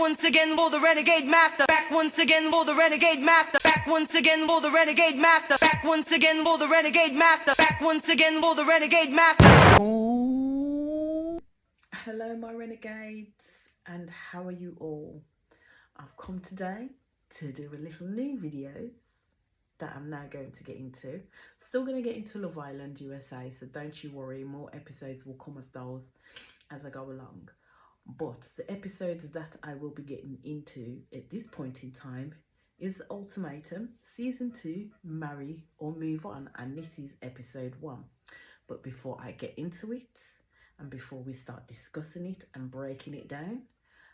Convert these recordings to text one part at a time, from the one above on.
once again for the renegade master. Back once again for the renegade master. Back once again for the renegade master. Back once again for the renegade master. Back once again for the renegade master. Hello my renegades, and how are you all? I've come today to do a little new videos that I'm now going to get into. Still going to get into Love Island USA, so don't you worry, more episodes will come of those as I go along. But the episodes that I will be getting into at this point in time is Ultimatum Season 2, Marry or Move On, and this is episode 1. But before I get into it, and before we start discussing it and breaking it down,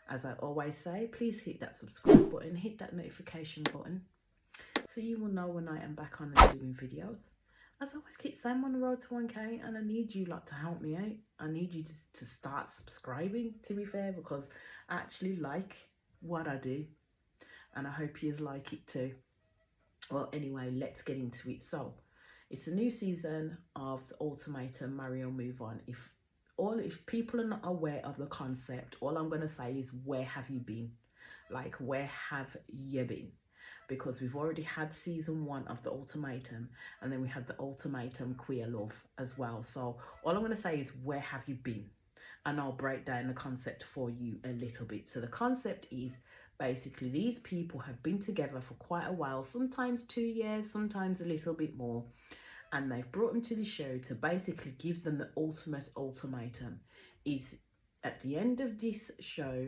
as I always say, please hit that subscribe button, hit that notification button, so you will know when I am back on and doing videos. As I always keep saying, I'm on the road to 1K, and I need you lot to help me out. I need you to start subscribing, to be fair, because I actually like what I do, and I hope you like it too. Well, anyway, let's get into it. So, it's a new season of the Ultimatum, Marry or Move On. If people are not aware of the concept, all I'm going to say is, where have you been? Like, where have you been? Because we've already had season 1 of the Ultimatum, and then we had the Ultimatum Queer Love as well. So all I'm going to say is, where have you been? And I'll break down the concept for you a little bit. So the concept is basically these people have been together for quite a while, sometimes 2 years, sometimes a little bit more. And they've brought them to the show to basically give them the ultimate ultimatum. Is at the end of this show,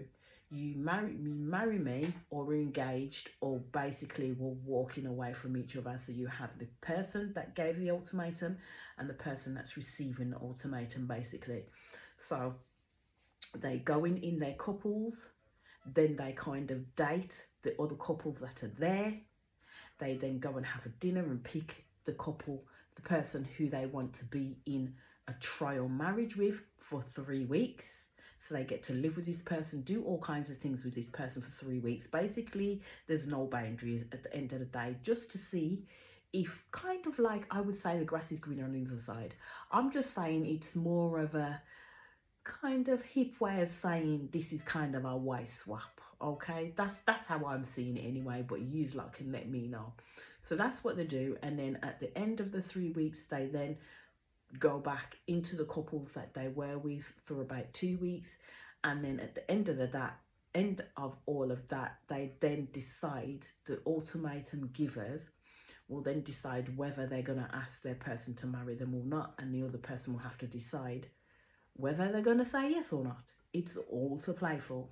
you marry me, or we're engaged, or basically we're walking away from each other. So you have the person that gave the ultimatum and the person that's receiving the ultimatum, basically. So they go in their couples, then they kind of date the other couples that are there. They then go and have a dinner and pick the couple, the person who they want to be in a trial marriage with for 3 weeks. So they get to live with this person, do all kinds of things with this person for 3 weeks. Basically, there's no boundaries at the end of the day, just to see if, kind of like, I would say the grass is greener on the other side. I'm just saying it's more of a kind of hip way of saying this is kind of a wife swap. Okay, that's how I'm seeing it anyway, but you lot can let me know. So that's what they do, and then at the end of the 3 weeks, they then go back into the couples that they were with for about 2 weeks, and then at the end of all of that, they then decide, the ultimatum givers will then decide whether they're going to ask their person to marry them or not, and the other person will have to decide whether they're going to say yes or not. It's all to play for.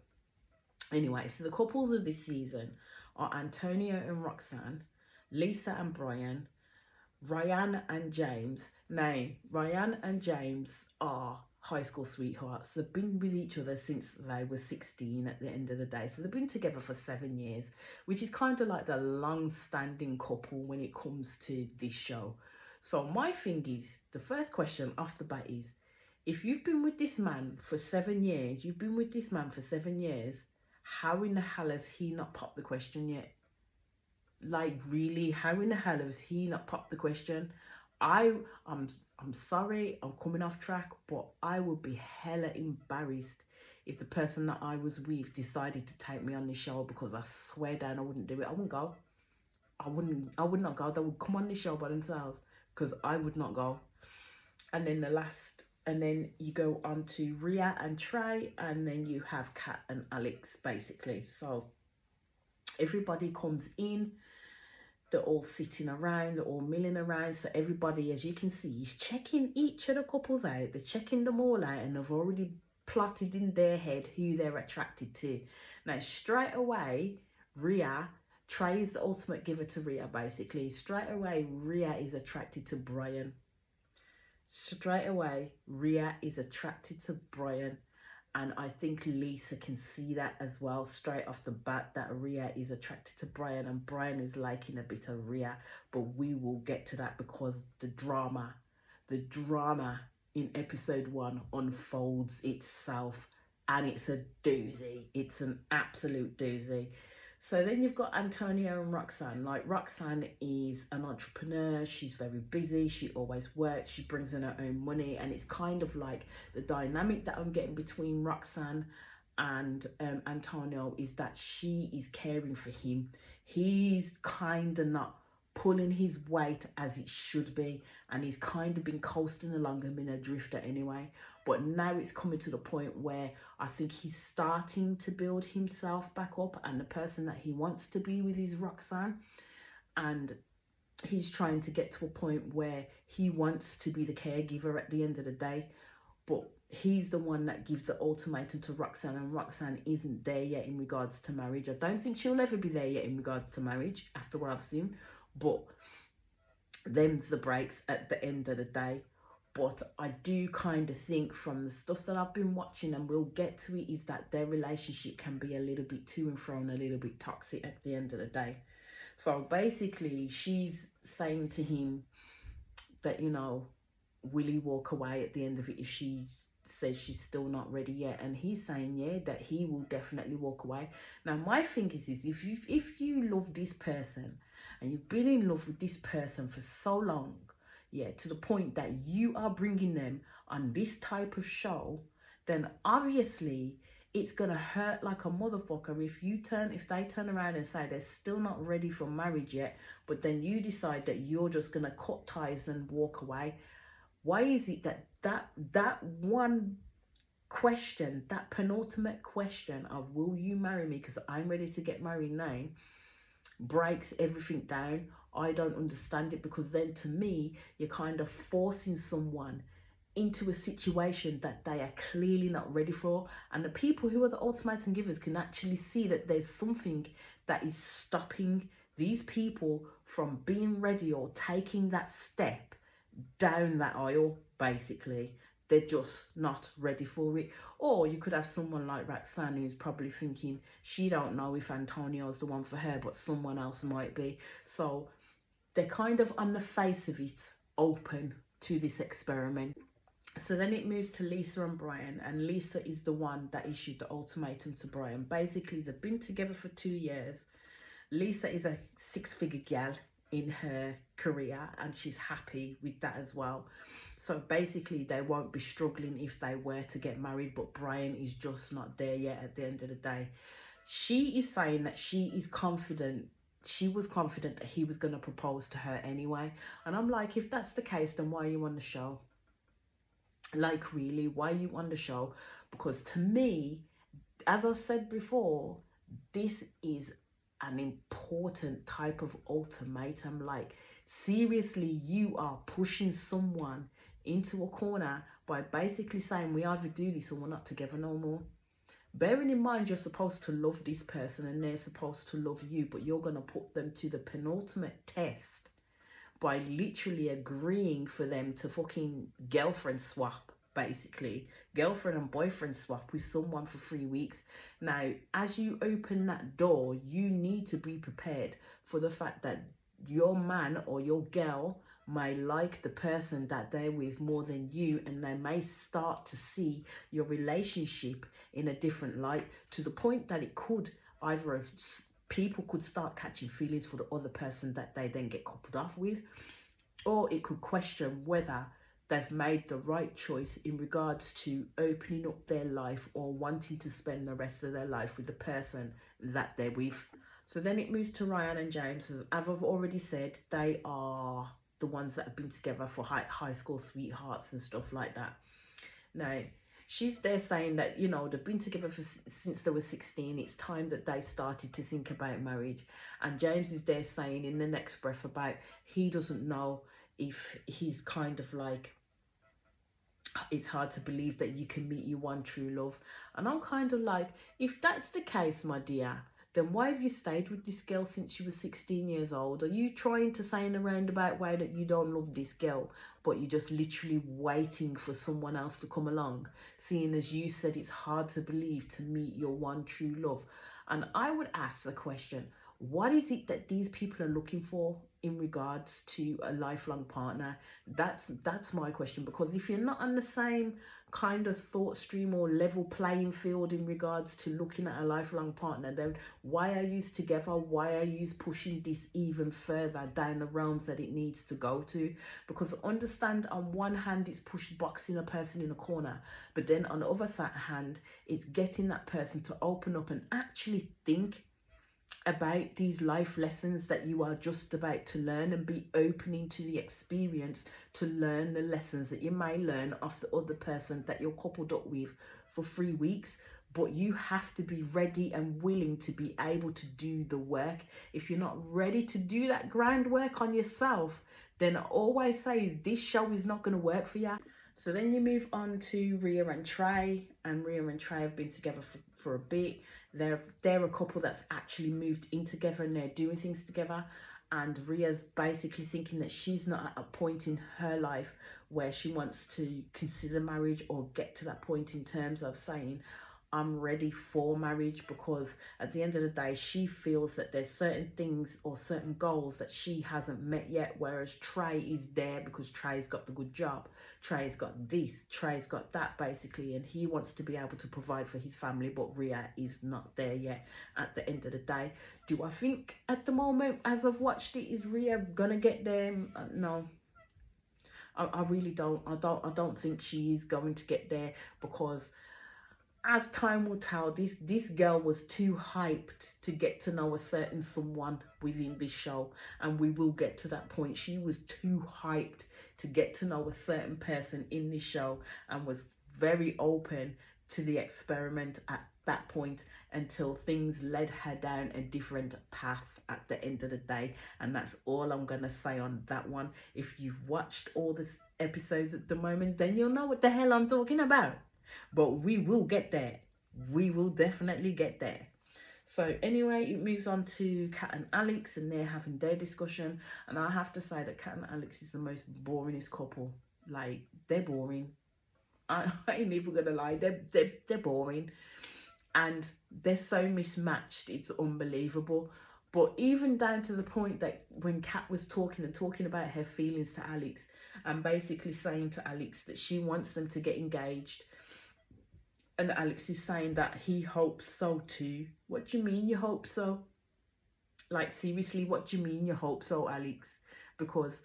Anyway, so the couples of this season are Antonio and Roxanne, Lisa and Brian, Ryan and James. Now, Ryan and James are high school sweethearts. They've been with each other since they were 16 at the end of the day. So they've been together for 7 years, which is kind of like the long-standing couple when it comes to this show. So my thing is, the first question off the bat is, if you've been with this man for 7 years, how in the hell has he not popped the question yet? Like, really, how in the hell has he not popped the question? I'm sorry, I'm coming off track, but I would be hella embarrassed if the person that I was with decided to take me on this show, because I swear down I wouldn't do it. I wouldn't go. I would not go. They would come on the show by themselves, because I would not go. And then you go on to Rhea and Trey, and then you have Kat and Alex, basically. So everybody comes in, they're all sitting around, they're all milling around. So everybody, as you can see, is checking each of the couples out. They're checking them all out, and they've already plotted in their head who they're attracted to. Now, straight away, Rhea, Trey is the ultimate giver to Rhea, basically. Straight away, Rhea is attracted to Brian. Straight away, Rhea is attracted to Brian. And I think Lisa can see that as well, straight off the bat, that Rhea is attracted to Brian, and Brian is liking a bit of Rhea. But we will get to that, because the drama in episode 1 unfolds itself, and it's a doozy. It's an absolute doozy. So then you've got Antonio and Roxanne. Like, Roxanne is an entrepreneur. She's very busy. She always works. She brings in her own money. And it's kind of like the dynamic that I'm getting between Roxanne and Antonio is that she is caring for him. He's kind of not pulling his weight as it should be, and he's kind of been coasting along and been a drifter anyway. But now it's coming to the point where I think he's starting to build himself back up and the person that he wants to be with is Roxanne, and he's trying to get to a point where he wants to be the caregiver at the end of the day, but he's the one that gives the ultimatum to Roxanne, and Roxanne isn't there yet in regards to marriage. I don't think she'll ever be there yet in regards to marriage after what I've seen, but them's the breaks at the end of the day. But I do kind of think from the stuff that I've been watching, and we'll get to it, is that their relationship can be a little bit to and fro and a little bit toxic at the end of the day. So basically she's saying to him that, you know, will he walk away at the end of it if she says she's still not ready yet? And he's saying, yeah, that he will definitely walk away. Now, my thing is if you love this person and you've been in love with this person for so long, yeah, to the point that you are bringing them on this type of show, then obviously it's gonna hurt like a motherfucker if they turn around and say they're still not ready for marriage yet, but then you decide that you're just gonna cut ties and walk away. Why is it that one question, that penultimate question of will you marry me because I'm ready to get married now, breaks everything down? I don't understand it, because then to me you're kind of forcing someone into a situation that they are clearly not ready for, and the people who are the ultimatum givers can actually see that there's something that is stopping these people from being ready or taking that step down that aisle. Basically they're just not ready for it. Or you could have someone like Roxanne who's probably thinking she don't know if Antonio's the one for her, but someone else might be. So they're kind of on the face of it open to this experiment. So then it moves to Lisa and Brian, and Lisa is the one that issued the ultimatum to Brian. Basically, they've been together for 2 years. Lisa is a 6-figure gal in her career, and she's happy with that as well. So basically, they won't be struggling if they were to get married, but Brian is just not there yet at the end of the day. She is saying that she is confident. She was confident that he was going to propose to her anyway. And I'm like, if that's the case, then why are you on the show? Like, really, why are you on the show? Because to me, as I've said before, this is an important type of ultimatum. Like, seriously, you are pushing someone into a corner by basically saying we either do this or we're not together no more. Bearing in mind you're supposed to love this person and they're supposed to love you, but you're going to put them to the penultimate test by literally agreeing for them to fucking girlfriend swap, basically. Girlfriend and boyfriend swap with someone for 3 weeks. Now, as you open that door, you need to be prepared for the fact that your man or your girl may like the person that they're with more than you, and they may start to see your relationship in a different light, to the point that it could either people could start catching feelings for the other person that they then get coupled off with, or it could question whether they've made the right choice in regards to opening up their life or wanting to spend the rest of their life with the person that they're with. So then it moves to Ryan and James. As I've already said, they are the ones that have been together for high school sweethearts and stuff like that. Now, she's there saying that, you know, they've been together since they were 16. It's time that they started to think about marriage. And James is there saying in the next breath about he doesn't know if he's kind of like, it's hard to believe that you can meet your one true love. And I'm kind of like, if that's the case, my dear, then why have you stayed with this girl since you were 16 years old? Are you trying to say in a roundabout way that you don't love this girl, but you're just literally waiting for someone else to come along, seeing as you said it's hard to believe to meet your one true love? And I would ask the question, What is it that these people are looking for in regards to a lifelong partner? That's my question, because if you're not on the same kind of thought stream or level playing field in regards to looking at a lifelong partner, then why are you together? Why are you pushing this even further down the realms that it needs to go to? Because understand, on one hand it's boxing a person in a corner, but then on the other hand it's getting that person to open up and actually think about these life lessons that you are just about to learn, and be opening to the experience to learn the lessons that you may learn off the other person that you're coupled up with for 3 weeks. But you have to be ready and willing to be able to do the work. If you're not ready to do that groundwork on yourself, then I always say is this show is not going to work for you. So then you move on to Rhea and Trey, and Rhea and Trey have been together for a bit. They're a couple that's actually moved in together and they're doing things together. And Rhea's basically thinking that she's not at a point in her life where she wants to consider marriage or get to that point in terms of saying, I'm ready for marriage, because at the end of the day she feels that there's certain things or certain goals that she hasn't met yet, whereas Trey is there because Trey's got the good job, Trey's got this, Trey's got that basically, and he wants to be able to provide for his family, but Rhea is not there yet at the end of the day. Do I think at the moment, as I've watched it, is Rhea gonna get there? No, I really don't. I don't think she is going to get there, because as time will tell, this girl was too hyped to get to know a certain someone within this show, and we will get to that point. She was too hyped to get to know a certain person in this show, and was very open to the experiment at that point until things led her down a different path at the end of the day. And that's all I'm gonna say on that one. If you've watched all the episodes at the moment, then you'll know what the hell I'm talking about. But we will get there. We will definitely get there. So anyway, it moves on to Kat and Alex, and they're having their discussion. And I have to say that Kat and Alex is the most boringest couple. Like, they're boring. I ain't even gonna lie, they're boring. And they're so mismatched, it's unbelievable. But even down to the point that when Kat was talking about her feelings to Alex, and basically saying to Alex that she wants them to get engaged, and Alex is saying that he hopes so too. What do you mean you hope so? Like, seriously, what do you mean you hope so, Alex? Because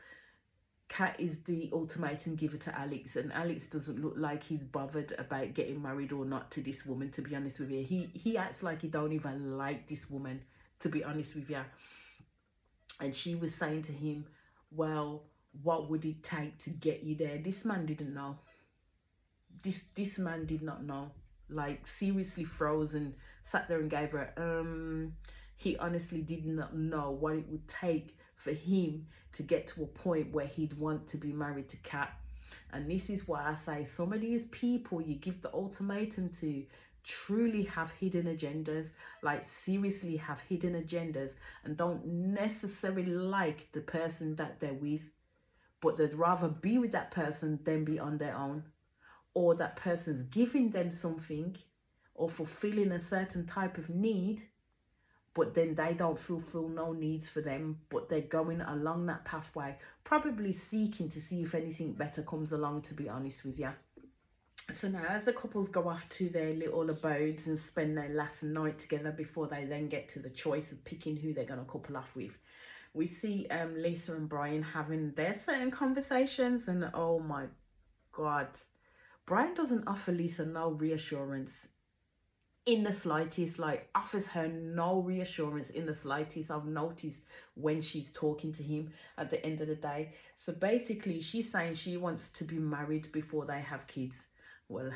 Kat is the ultimatum giver to Alex, and Alex doesn't look like he's bothered about getting married or not to this woman, to be honest with you. He acts like he don't even like this woman, to be honest with you. And she was saying to him, well, what would it take to get you there? This man didn't know. This man did not know. Like, seriously froze and sat there and gave her he honestly did not know what it would take for him to get to a point where he'd want to be married to Kat. And this is why I say some of these people you give the ultimatum to truly have hidden agendas. Like, seriously have hidden agendas, and don't necessarily like the person that they're with, but they'd rather be with that person than be on their own. Or that person's giving them something or fulfilling a certain type of need, but then they don't fulfill no needs for them, but they're going along that pathway, probably seeking to see if anything better comes along, to be honest with you. So now, as the couples go off to their little abodes and spend their last night together before they then get to the choice of picking who they're going to couple off with, we see Lisa and Brian having their certain conversations, and oh my God, Brian doesn't offer Lisa no reassurance in the slightest. Like, offers her no reassurance in the slightest. I've noticed when she's talking to him at the end of the day. So basically she's saying she wants to be married before they have kids. Well,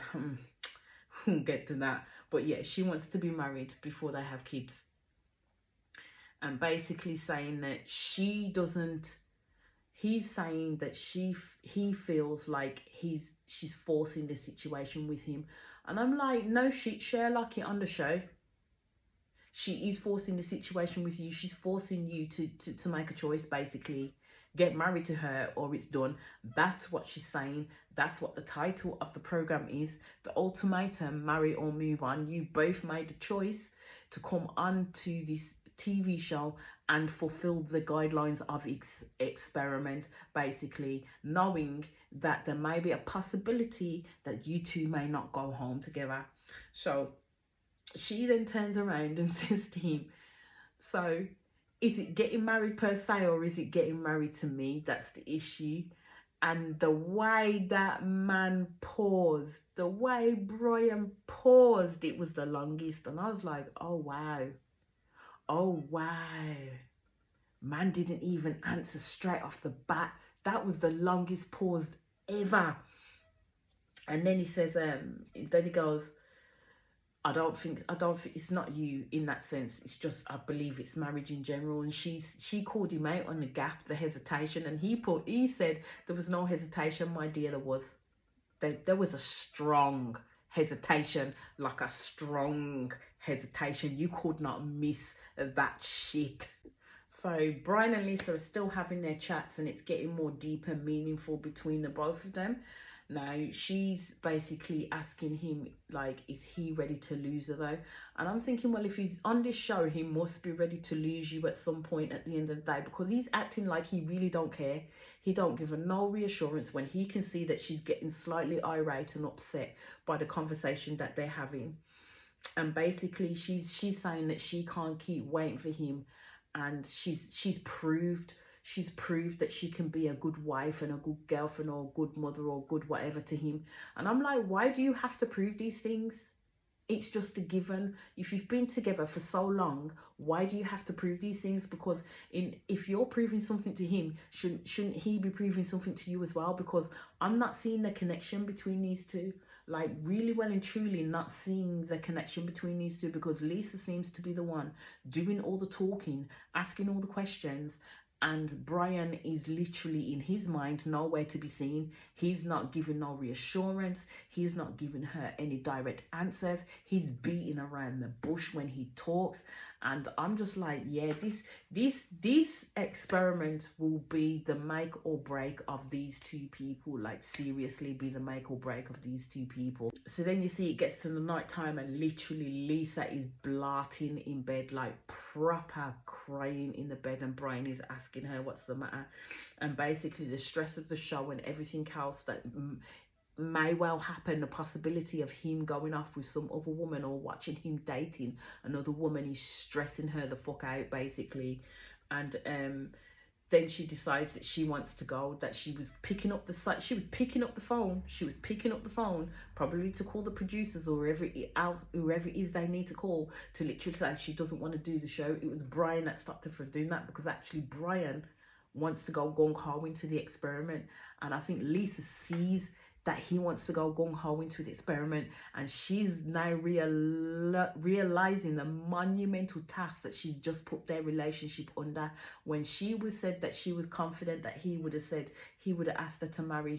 we'll get to that. But yeah, she wants to be married before they have kids. And basically saying that he's saying that he feels like she's forcing the situation with him. And I'm like, no shit, Sherlock, it on the show. She is forcing the situation with you. She's forcing you to make a choice, basically. Get married to her or it's done. That's what she's saying. That's what the title of the program is. The ultimatum, marry or move on. You both made a choice. to come on to this TV show and fulfill the guidelines of experiment, basically knowing that there may be a possibility that you two may not go home together. So she then turns around and says to him, so is it getting married per se, or is it getting married to me? That's the issue. And the way that man paused, the way Brian paused, it was the longest. And I was like, oh wow. Oh wow. Man didn't even answer straight off the bat. That was the longest pause ever. And then he says, then he goes, I don't think it's not you in that sense. It's just, I believe it's marriage in general. And she called him out on the gap, the hesitation, and he said there was no hesitation, my dear. There was a strong hesitation, like a strong hesitation. You could not miss that shit. So Brian and Lisa are still having their chats, and it's getting more deep and meaningful between the both of them. Now she's basically asking him, like, is he ready to lose her though? And I'm thinking, well, if he's on this show, he must be ready to lose you at some point at the end of the day, because he's acting like he really don't care. He don't give her no reassurance when he can see that she's getting slightly irate and upset by the conversation that they're having. And basically she's saying that she can't keep waiting for him, and she's proved that she can be a good wife and a good girlfriend or a good mother or good whatever to him. And I'm like, why do you have to prove these things? It's just a given. If you've been together for so long, why do you have to prove these things? Because if you're proving something to him, shouldn't he be proving something to you as well? Because I'm not seeing the connection between these two. Like, really well and truly not seeing the connection between these two, because Lisa seems to be the one doing all the talking, asking all the questions, and Brian is literally, in his mind, nowhere to be seen. He's not giving no reassurance. He's not giving her any direct answers. He's beating around the bush when he talks. And I'm just like, yeah, this experiment will be the make or break of these two people. Like, seriously, be the make or break of these two people. So then you see it gets to the night time, and literally Lisa is blotting in bed, like proper crying in the bed, and Brian is asking her what's the matter. And basically the stress of the show and everything else that may well happen, the possibility of him going off with some other woman or watching him dating another woman, is stressing her the fuck out, basically. And then she decides that she wants to go, that she was picking up the phone, probably to call the producers or whoever it is they need to call, to literally say she doesn't want to do the show. It was Brian that stopped her from doing that, because actually Brian wants to go gung-ho into the experiment. And I think Lisa sees that he wants to go gung-ho into the experiment, and she's now realizing the monumental task that she's just put their relationship under. When she was said that she was confident that he would have asked her to marry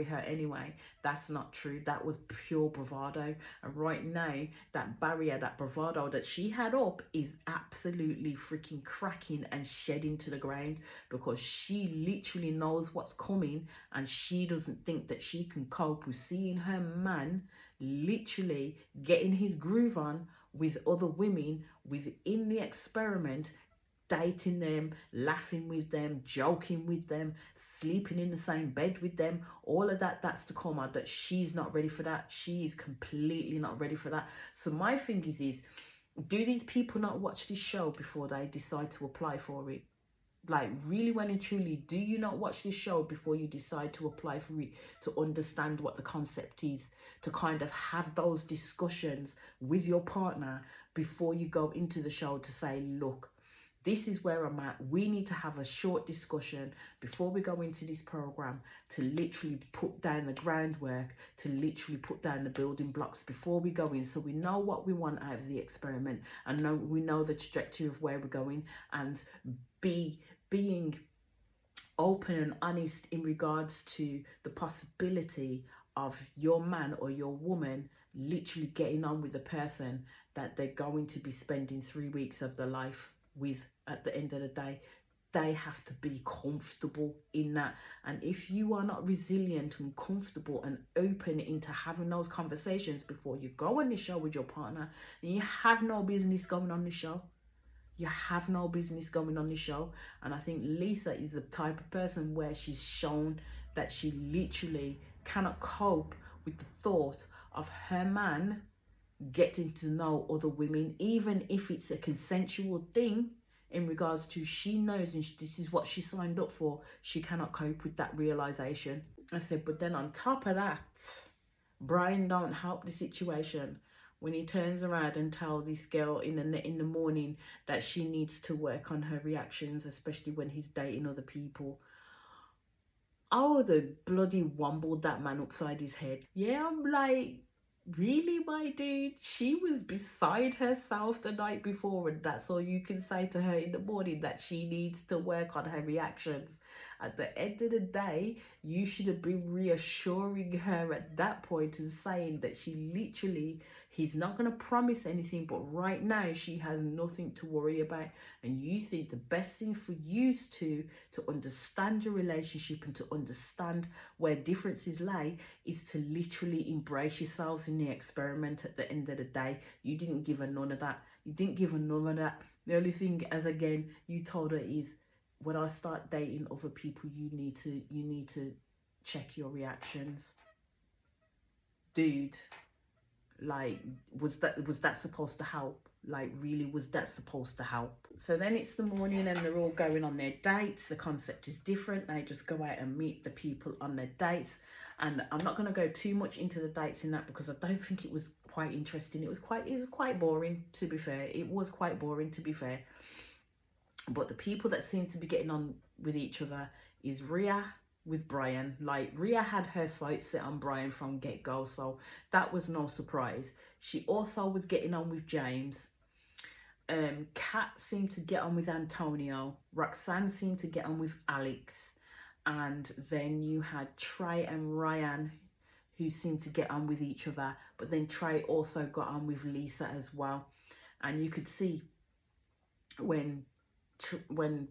her anyway. That's not true. That was pure bravado. And right now, that barrier, that bravado that she had up is absolutely freaking cracking and shedding to the ground, because she literally knows what's coming, and she doesn't think that she can cope with seeing her man literally getting his groove on with other women within the experiment, dating them, laughing with them, joking with them, sleeping in the same bed with them. All of that's to come out. That she's not ready for that. She is completely not ready for that. So my thing is do these people not watch this show before they decide to apply for it? Like, really, well and truly, do you not watch this show before you decide to apply for it, to understand what the concept is, to kind of have those discussions with your partner before you go into the show, to say, look, this is where I'm at. We need to have a short discussion before we go into this program, to literally put down the groundwork, to literally put down the building blocks before we go in, so we know what we want out of the experiment, and we know the trajectory of where we're going, and being open and honest in regards to the possibility of your man or your woman literally getting on with the person that they're going to be spending 3 weeks of their life with at the end of the day. they have to be comfortable in that. And if you are not resilient and comfortable and open into having those conversations before you go on the show with your partner, then you have no business going on the show. You have no business going on the show. And I think Lisa is the type of person where she's shown that she literally cannot cope with the thought of her man getting to know other women, even if it's a consensual thing, in regards to she knows and this is what she signed up for. She cannot cope with that realization. I said, but then on top of that, Brian don't help the situation when he turns around and tells this girl in the morning that she needs to work on her reactions, especially when he's dating other people. I would have bloody wombled that man upside his head. Yeah, I'm like, really, my dude? She was beside herself the night before, and that's all you can say to her in the morning, that she needs to work on her reactions. At the end of the day, you should have been reassuring her at that point and saying that he's not going to promise anything, but right now she has nothing to worry about. And you think the best thing for you to understand your relationship and to understand where differences lay is to literally embrace yourselves in the experiment. At the end of the day, you didn't give her none of that. You didn't give her none of that. The only thing, as again, you told her is, when I start dating other people, you need to check your reactions. Dude, like, was that supposed to help? Like, really, was that supposed to help? So then it's the morning and they're all going on their dates. The concept is different. They just go out and meet the people on their dates. And I'm not going to go too much into the dates in that, because I don't think it was quite interesting. It was quite boring, to be fair. It was quite boring, to be fair. But the people that seem to be getting on with each other is Rhea with Brian. Like, Rhea had her sights set on Brian from get-go, so that was no surprise. She also was getting on with James. Kat seemed to get on with Antonio. Roxanne seemed to get on with Alex. And then you had Trey and Ryan, who seemed to get on with each other. But then Trey also got on with Lisa as well. And you could see when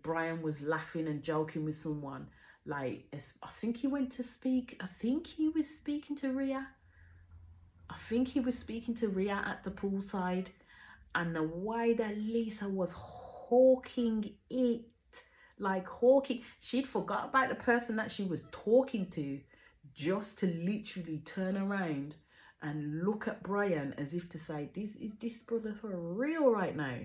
Brian was laughing and joking with someone, like, I think he went to speak, I think he was speaking to Rhea. I think he was speaking to Rhea at the poolside, and the way that Lisa was hawking it, like hawking, she'd forgot about the person that she was talking to, just to literally turn around and look at Brian as if to say, is this brother for real right now?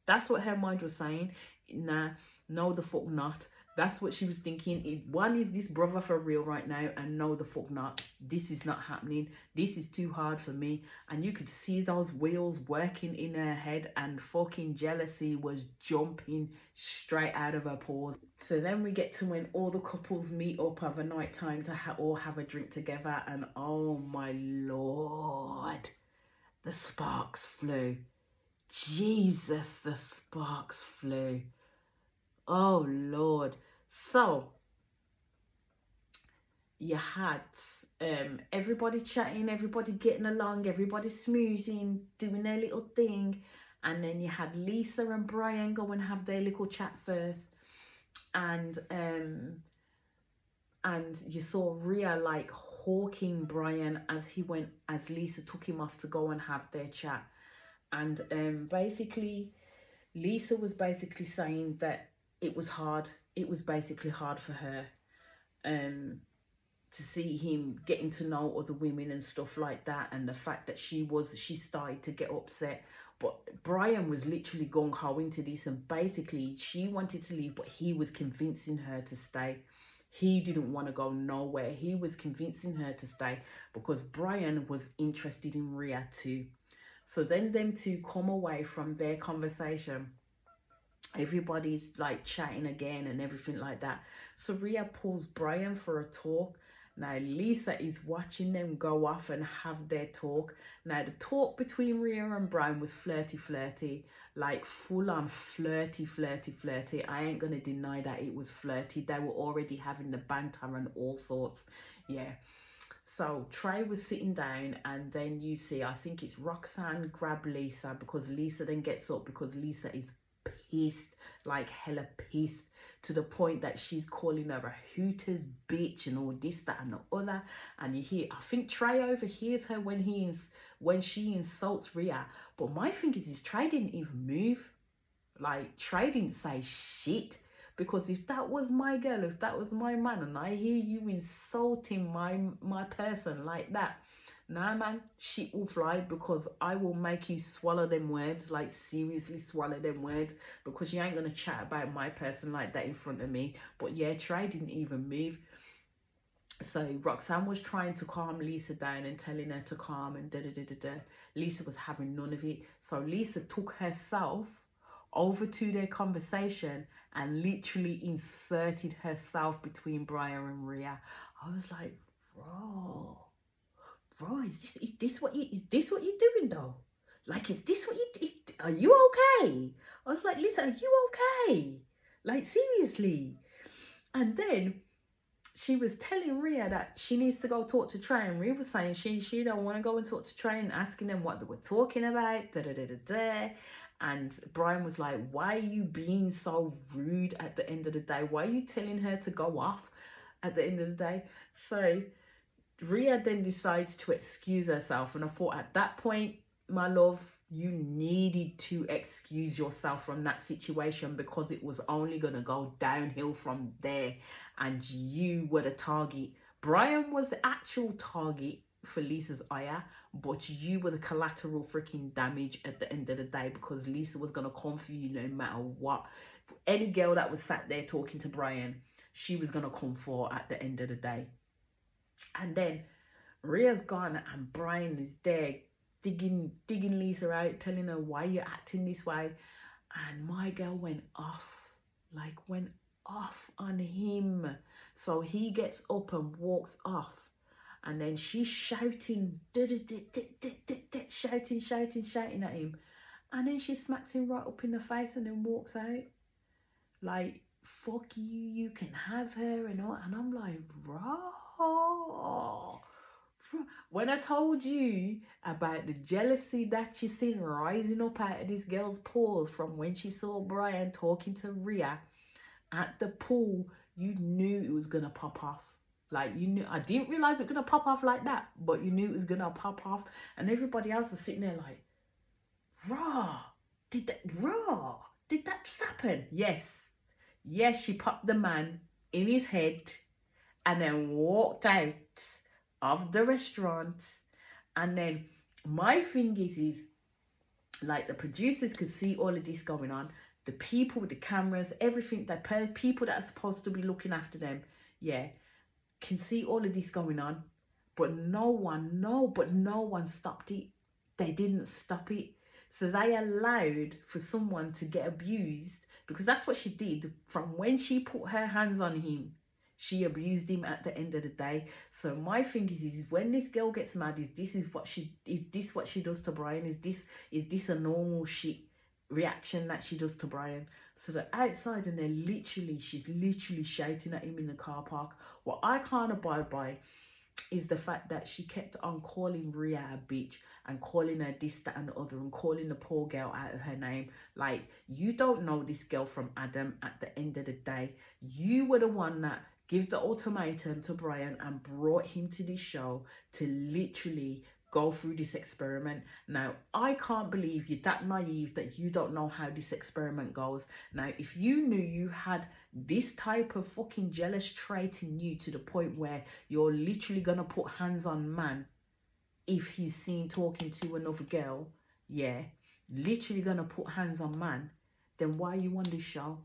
That's what her mind was saying. Nah, no the fuck not. That's what she was thinking. One, is this brother for real right now? And no the fuck not. This is not happening. This is too hard for me. And you could see those wheels working in her head, and fucking jealousy was jumping straight out of her paws. So then we get to when all the couples meet up, have a night time to all have a drink together. And oh my Lord, the sparks flew. Jesus, the sparks flew. Oh Lord. So you had everybody chatting, everybody getting along, everybody smoozing, doing their little thing, and then you had Lisa and Brian go and have their little chat first, and you saw Rhea like hawking Brian as Lisa took him off to go and have their chat. And basically Lisa was basically saying that it was hard. It was basically hard for her to see him getting to know other women and stuff like that, and the fact that she started to get upset. But Brian was literally gung-ho into this, and basically she wanted to leave, but he was convincing her to stay. He didn't want to go nowhere. He was convincing her to stay because Brian was interested in Rhea too. So then them two come away from their conversation. Everybody's like chatting again and everything like that. So Rhea pulls Brian for a talk. Now Lisa is watching them go off and have their talk. Now the talk between Rhea and Brian was flirty, like full on flirty. I ain't gonna deny that it was flirty. They were already having the banter and all sorts. Yeah. So Trey was sitting down, and then you see, I think it's Roxanne grab Lisa, because Lisa then gets up because Lisa is pissed, like hella pissed, to the point that she's calling her a hooters bitch and all this, that and the other. And you hear, I think Trey overhears her when she insults Rhea. But my thing is Trey didn't even move. Like, Trey didn't say shit. Because if that was my girl, if that was my man, and I hear you insulting my person like that, nah, man, shit will fly, because I will make you swallow them words. Like, seriously swallow them words, because you ain't gonna chat about my person like that in front of me. But yeah, Trey didn't even move. So Roxanne was trying to calm Lisa down and telling her to calm and da-da-da-da-da. Lisa was having none of it. So Lisa took herself over to their conversation and literally inserted herself between Brian and Rhea. I was like, bro, is this what you're doing though? Like, is this what are you okay? I was like, Lisa, are you okay? Like, seriously. And then she was telling Rhea that she needs to go talk to Trey, and Rhea was saying she don't want to go and talk to Trey, and asking them what they were talking about, da-da-da-da-da. And Brian was like, why are you being so rude at the end of the day? Why are you telling her to go off at the end of the day? So Rhea then decides to excuse herself, and I thought at that point, my love, you needed to excuse yourself from that situation, because it was only going to go downhill from there, and you were the target. Brian was the actual target for Lisa's ire, but you were the collateral freaking damage at the end of the day, because Lisa was going to come for you no matter what. Any girl that was sat there talking to Brian, she was going to come for at the end of the day. And then Rhea's gone and Brian is there digging Lisa out, telling her why you're acting this way. And my girl went off on him. So he gets up and walks off. And then she's shouting, shouting at him. And then she smacks him right up in the face and then walks out. Like, fuck you, you can have her and all. And I'm like, raw. When I told you about the jealousy that you seen rising up out of this girl's pores from when she saw Brian talking to Rhea at the pool, you knew it was going to pop off. Like, you knew. I didn't realize it was going to pop off like that, but you knew it was going to pop off. And everybody else was sitting there like, did that just happen? Yes, she popped the man in his head and then walked out of the restaurant. And then my thing is like, the producers could see all of this going on, the people with the cameras, everything, that people that are supposed to be looking after them, can see all of this going on, but no one stopped it. They didn't stop it. So they allowed for someone to get abused, because that's what she did. From when she put her hands on him, she abused him at the end of the day. So my thing is when this girl gets mad, is this what she does to Brian? Is this a normal shit reaction that she does to Brian? So they're outside and she's literally shouting at him in the car park. What I can't abide by is the fact that she kept on calling Rhea a bitch and calling her this, that and the other, and calling the poor girl out of her name. Like, you don't know this girl from Adam at the end of the day. You were the one that gave the ultimatum to Brian and brought him to this show to literally go through this experiment. Now, I can't believe you're that naive that you don't know how this experiment goes. Now, if you knew you had this type of fucking jealous trait in you to the point where you're literally gonna put hands on man if he's seen talking to another girl, literally gonna put hands on man, then why are you on this show?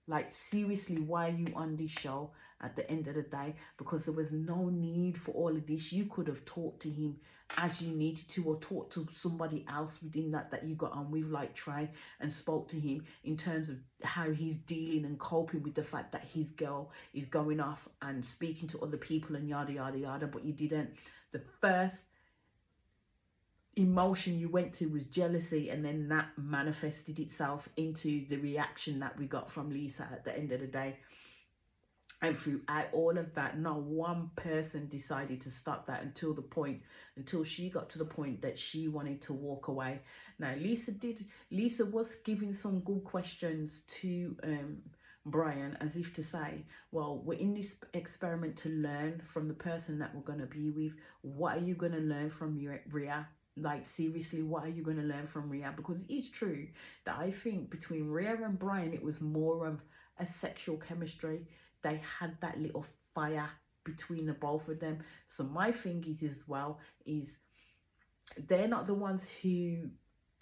Like, seriously, why are you on this show at the end of the day? Because there was no need for all of this. You could have talked to him as you needed to, or talked to somebody else within that you got on with, like Trey, and spoke to him in terms of how he's dealing and coping with the fact that his girl is going off and speaking to other people and yada, yada, yada. But you didn't. The first emotion you went to was jealousy, and then that manifested itself into the reaction that we got from Lisa at the end of the day. And throughout all of that, not one person decided to stop that until she got to the point that she wanted to walk away. Now, Lisa was giving some good questions to Brian, as if to say, well, we're in this experiment to learn from the person that we're going to be with. What are you going to learn from Rhea? Like, seriously, what are you going to learn from Rhea? Because it is true that I think between Rhea and Brian, it was more of a sexual chemistry. They had that little fire between the both of them. So my thing is as well is they're not the ones who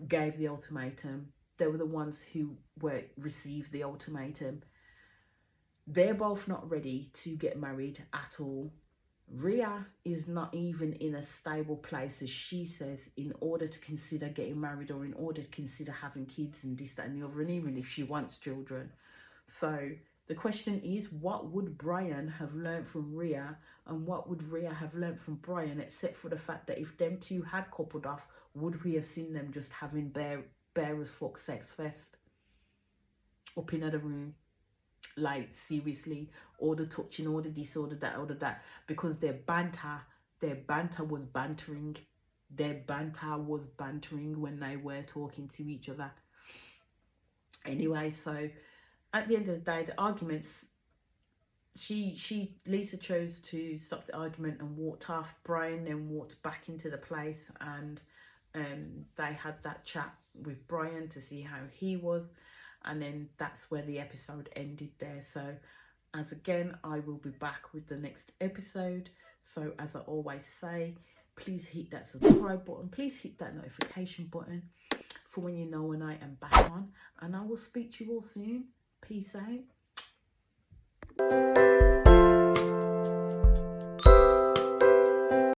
gave the ultimatum. They were the ones who received the ultimatum. They're both not ready to get married at all. Rhea is not even in a stable place, as she says, in order to consider getting married or in order to consider having kids and this, that and the other, and even if she wants children. So the question is, what would Brian have learned from Rhea, and what would Rhea have learned from Brian, except for the fact that if them two had coupled off, would we have seen them just having bare as fuck sex fest up in the room? Like, seriously, all the touching, all the this, all the that, all the that, because their banter was bantering. Their banter was bantering when they were talking to each other. Anyway, so at the end of the day, the arguments, Lisa chose to stop the argument and walked off. Brian then walked back into the place, and they had that chat with Brian to see how he was, and then that's where the episode ended there. So as again, I will be back with the next episode. So as I always say, please hit that subscribe button, please hit that notification button for when you know when I am back on, and I will speak to you all soon. Peace out.